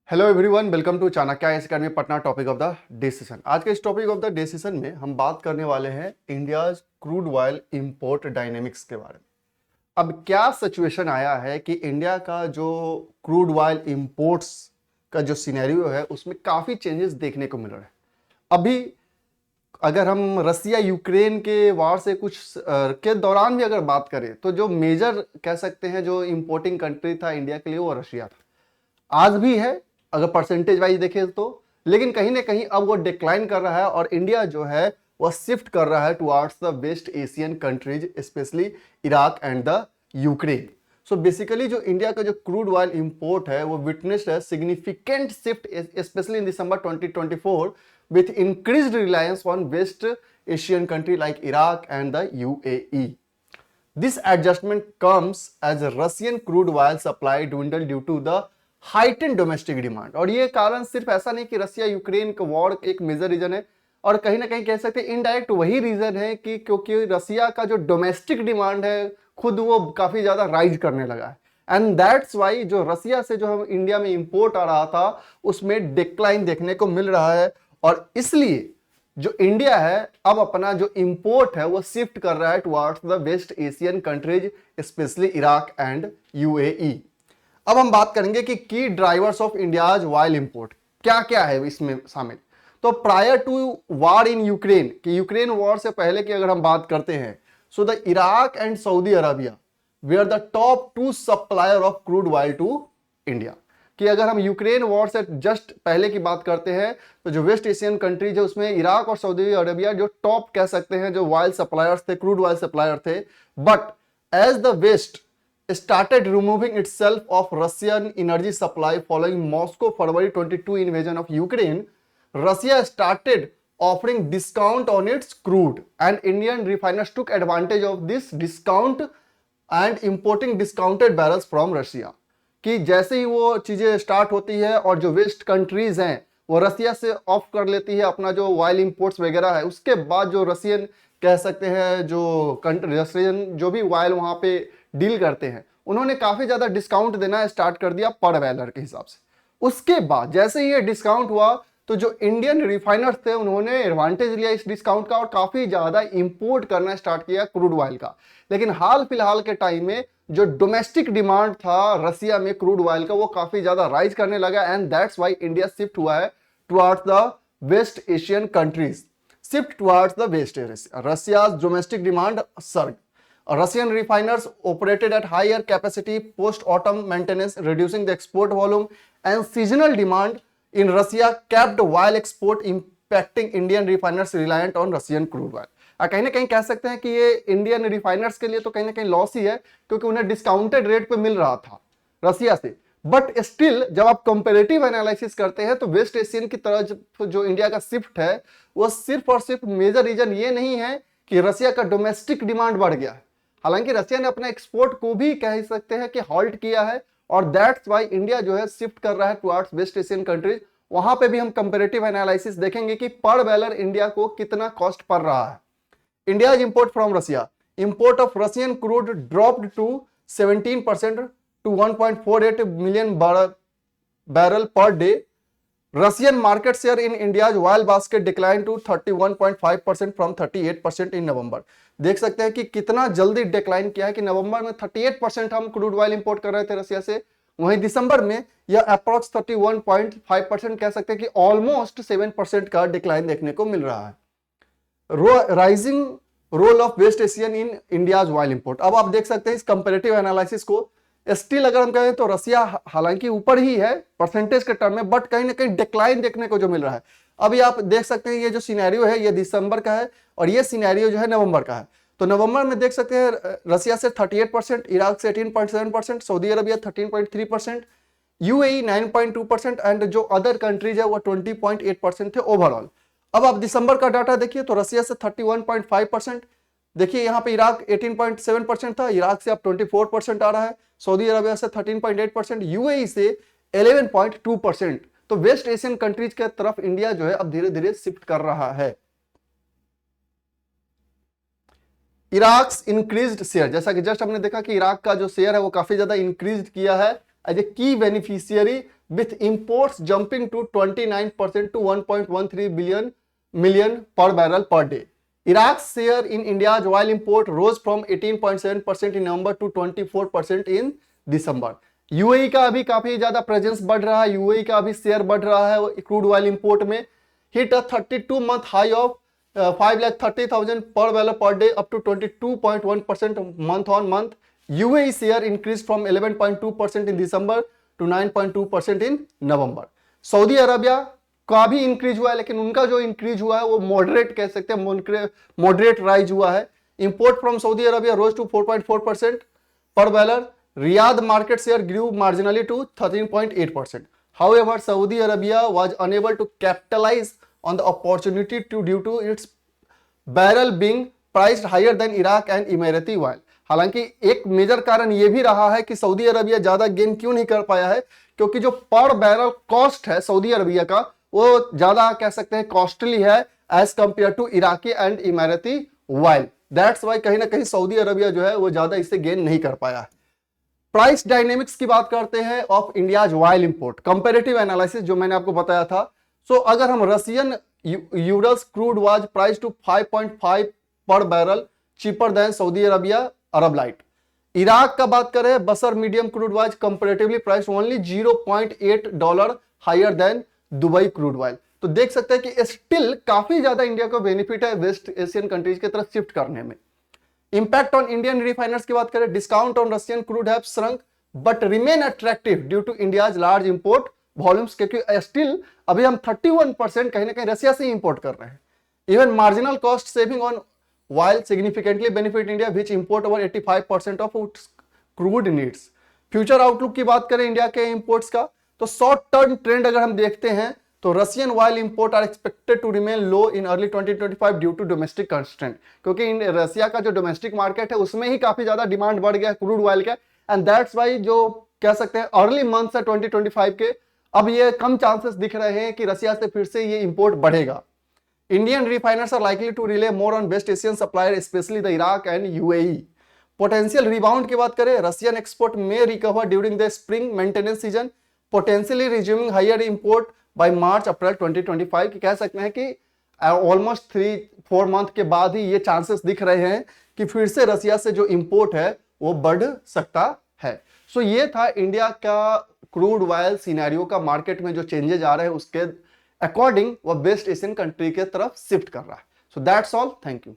Hello everyone, welcome to Chanakya IAS academy Patna. Topic of the day session. आज के इस topic of the day session में हम बात करने वाले हैं India's crude oil import dynamics के बारे में। अब क्या सिचुएशन आया है कि इंडिया का जो क्रूड ऑयल इंपोर्ट्स का जो सिनेरियो है उसमें काफ़ी चेंजेस देखने को मिल रहे हैं। अभी अगर हम रसिया यूक्रेन के वार से कुछ के दौरान भी अगर बात करें तो जो मेजर कह सकते हैं जो इंपोर्टिंग कंट्री था इंडिया के लिए वो रशिया था। आज भी है अगर परसेंटेज वाइज देखें तो, लेकिन कहीं ना कहीं अब वो डिक्लाइन कर रहा है और इंडिया जो है वह शिफ्ट कर रहा है towards the waste Asian countries, specially Iraq and the Ukraine. So basically जो इंडिया का जो क्रूड ऑयल इंपोर्ट है वो विटनेस्ड है significant shift specially in December 2024 with increased reliance on West Asian country like Iraq and the UAE. This adjustment comes as Russian crude oil supply dwindled due to the heightened domestic demand। और ये कारण सिर्फ ऐसा नहीं कि Russia Ukraine का war एक major reason है, और कहीं ना कहीं कह सकते हैं इनडायरेक्ट वही रीजन है कि क्योंकि रसिया का जो डोमेस्टिक डिमांड है खुद वो काफी ज्यादा राइज करने लगा है। एंड दैट्स वाई जो रसिया से जो हम इंडिया में इंपोर्ट आ रहा था उसमें डिक्लाइन देखने को मिल रहा है, और इसलिए जो इंडिया है अब अपना जो इंपोर्ट है वो शिफ्ट कर रहा है towards the waste Asian countries, specially Iraq and UAE. अब हम बात करेंगे कि की drivers of India's oil import क्या क्या है इसमें शामिल। तो prior to war in Ukraine, कि यूक्रेन वॉर से पहले की अगर हम बात करते हैं, so the Iraq and Saudi Arabia were the top two supplier of crude oil to India. कि अगर हम यूक्रेन वॉर से जस्ट पहले की बात करते हैं तो जो वेस्ट एशियन कंट्रीज है उसमें इराक और सऊदी अरबिया जो टॉप कह सकते हैं जो ऑयल सप्लायर्स थे, क्रूड ऑयल सप्लायर थे। But as the west started removing itself of Russian energy supply following Moscow February 22 invasion of Ukraine, Russia started offering discount on its crude and Indian refiners took advantage of this discount and importing discounted barrels from Russia। कि जैसे ही वो चीजें start होती है और जो waste countries हैं वो रसिया से ऑफ कर लेती है अपना जो ऑयल इंपोर्ट्स वगैरह है, उसके बाद जो रसियन कह सकते हैं जो रसियन जो भी ऑयल वहां पे डील करते हैं उन्होंने काफी ज्यादा डिस्काउंट देना स्टार्ट कर दिया पर बैरल के हिसाब से। उसके बाद जैसे ही ये डिस्काउंट हुआ तो जो इंडियन रिफाइनर्स थे उन्होंने एडवांटेज लिया इस डिस्काउंट का और काफी ज्यादा इंपोर्ट करना स्टार्ट किया क्रूड ऑयल का। लेकिन हाल फिलहाल के टाइम में जो डोमेस्टिक डिमांड था रसिया में क्रूड ऑयल का वो काफी ज्यादा राइज करने लगा and that's why India shift हुआ है towards the waste Asian countries. Shift towards the West Asia, Russia's domestic demand surged। Russian refiners operated at higher capacity post-autumn maintenance, reducing the export volume, and seasonal demand in Russia capped oil export, impacting Indian refiners reliant on Russian crude oil। कहीं ना कहीं कह सकते हैं कि ये Indian refiners के लिए तो कहीं ना कहीं लॉस ही है क्योंकि उन्हें डिस्काउंटेड रेट पे मिल रहा था रसिया से। बट स्टिल जब आप कंपेरेटिव एनालिसिस करते हैं तो वेस्ट एशियन की तरफ जो इंडिया का शिफ्ट है वो सिर्फ और सिर्फ मेजर रीजन ये नहीं है कि रसिया का डोमेस्टिक डिमांड बढ़ गया है। हालांकि रसिया ने अपने एक्सपोर्ट को भी कह सकते हैं कि हॉल्ट किया है और दैट्स वाई इंडिया जो है शिफ्ट कर रहा है टुवर्ड्स वेस्ट एशियन कंट्रीज। वहां पे भी हम कंपैरेटिव एनालिसिस देखेंगे कि पर बैरल इंडिया को कितना कॉस्ट पड़ रहा है। India's import from Russia, import of Russian crude dropped to 17% to 1.48 million barrel per day। Russian market share in India's oil basket declined to 31.5% from 38% in November। देख सकते हैं कि कितना जल्दी डिक्लाइन किया है कि नवंबर में 38% हम क्रूड ऑयल इंपोर्ट कर रहे थे रसिया से, वहीं दिसंबर में यह अप्रॉक्स 31.5% कह सकते हैं कि ऑलमोस्ट 7% का डिक्लाइन देखने को मिल रहा है। Rising role of west Asian in India's oil import. अब आप देख सकते हैं इस कंपेरेटिव एनालिसिस को, स्टिल अगर हम कहें तो रसिया हालांकि ऊपर ही है परसेंटेज के टर्म में बट कहीं ना कहीं डिक्लाइन देखने को जो मिल रहा है। अभी आप देख सकते हैं ये जो सिनेरियो है ये दिसंबर का है और ये सिनेरियो जो है नवंबर का है। तो नवंबर में देख सकते हैं रसिया से 38%, इराक से 18.7%, सऊदी अरबिया 13.3%, यूएई 9.2% एंड जो अदर कंट्रीज है वो 20.8% थे ओवरऑल। अब आप दिसंबर का डाटा देखिए तो रसिया से 31.5%, देखिए यहाँ पे इराक 18.7% था, इराक से अब 24% आ रहा है, सऊदी अरबिया से 13.8%, यूएई से 11.2%। तो वेस्ट एशियन कंट्रीज के तरफ इंडिया जो है अब धीरे धीरे शिफ्ट कर रहा है। इराक इंक्रीज्ड शेयर, जैसा कि जस्ट हमने देखा कि इराक का जो शेयर है वो काफी ज्यादा इंक्रीज किया है एज ए की beneficiary with imports jumping to 29% to 1.13 million per barrel per day. Iraq's share in India's oil import rose from 18.7% in November to 24% in December. UAE का अभी काफी ज्यादा प्रेजेंस बढ़ रहा है, यूएई का अभी शेयर बढ़ रहा है क्रूड ऑयल इंपोर्ट में. Hit a 32 month high of 5,30,000 per barrel per day up to 22.1% month on month. UAE share increased from 11.2% in December to 9.2% in November. Saudi Arabia का भी इंक्रीज हुआ है, लेकिन उनका जो इंक्रीज हुआ है वो मॉडरेट कह सकते हैं, मॉडरेट राइज हुआ है. Import from Saudi Arabia rose to 4.4% per barrel. Riyadh market share grew marginally to 13.8%. However, Saudi Arabia was unable to capitalize on the opportunity due to its barrel being priced higher than Iraq and Emirati oil. हालांकि एक major कारण यह भी रहा है कि Saudi Arabia ज्यादा gain क्यों नहीं कर पाया है, क्योंकि जो पर बैरल कॉस्ट है सऊदी अरबिया का वो ज्यादा कह सकते हैं कॉस्टली है as compared to Iraqi and Emirati oil. That's why कहीं ना कहीं सऊदी अरबिया जो है वो ज्यादा इससे गेन नहीं कर पाया है. प्राइस डायनेमिक्स की बात करते हैं of India's oil import, comparative analysis जो मैंने आपको बताया था. सो अगर हम Russian Urals crude was price to 5.5 per barrel cheaper than Saudi Arabia Arab light. Iraq का बात करें Basra medium crude was comparatively price only $0.8 higher than Dubai crude oil. तो देख सकते हैं कि स्टिल काफी ज्यादा इंडिया को बेनिफिट है वेस्ट एशियन कंट्रीज की तरफ शिफ्ट करने में. इंपैक्ट ऑन इंडियन रिफाइनर्स की बात करें, discount on Russian crude have shrunk but remain attractive due to India's large import volumes, क्योंकि स्टिल अभी हम 31% कहीं ना कहीं रशिया से इंपोर्ट कर रहे हैं. Even marginal cost saving on oil significantly benefit India which import over 85% of its crude needs. Future outlook की बात करें इंडिया के इंपोर्ट्स का, तो शॉर्ट टर्म ट्रेंड अगर हम देखते हैं तो Russian oil import are expected to remain low in early 2025 due to domestic constraint, क्योंकि रशिया का जो डोमेस्टिक मार्केट है उसमें ही काफी ज्यादा डिमांड बढ़ गया क्रूड ऑयल का. एंड दैट्स वाई जो कह सकते हैं अर्ली मंथ्स है 2025 के, अब ये कम चांसेस दिख रहे हैं कि रशिया से फिर से ये इंपोर्ट बढ़ेगा. Indian refiners are likely to rely more on West Asian supplier specially the Iraq and UAE. Potential rebound की बात करें, रशियन एक्सपोर्ट में recover during the spring maintenance season, potentially resuming higher import by March April 2025 की कह सकते हैं कि almost 3-4 month के बाद ही ये चांसेस दिख रहे हैं कि फिर से रशिया से जो इंपोर्ट है वो बढ़ सकता है. सो ये था इंडिया का क्रूड ऑयल सिनेरियो का मार्केट में जो चेंजेस आ रहे हैं उसके अकॉर्डिंग वो वेस्ट एशियन कंट्री के तरफ शिफ्ट कर रहा है. So that's all, thank you.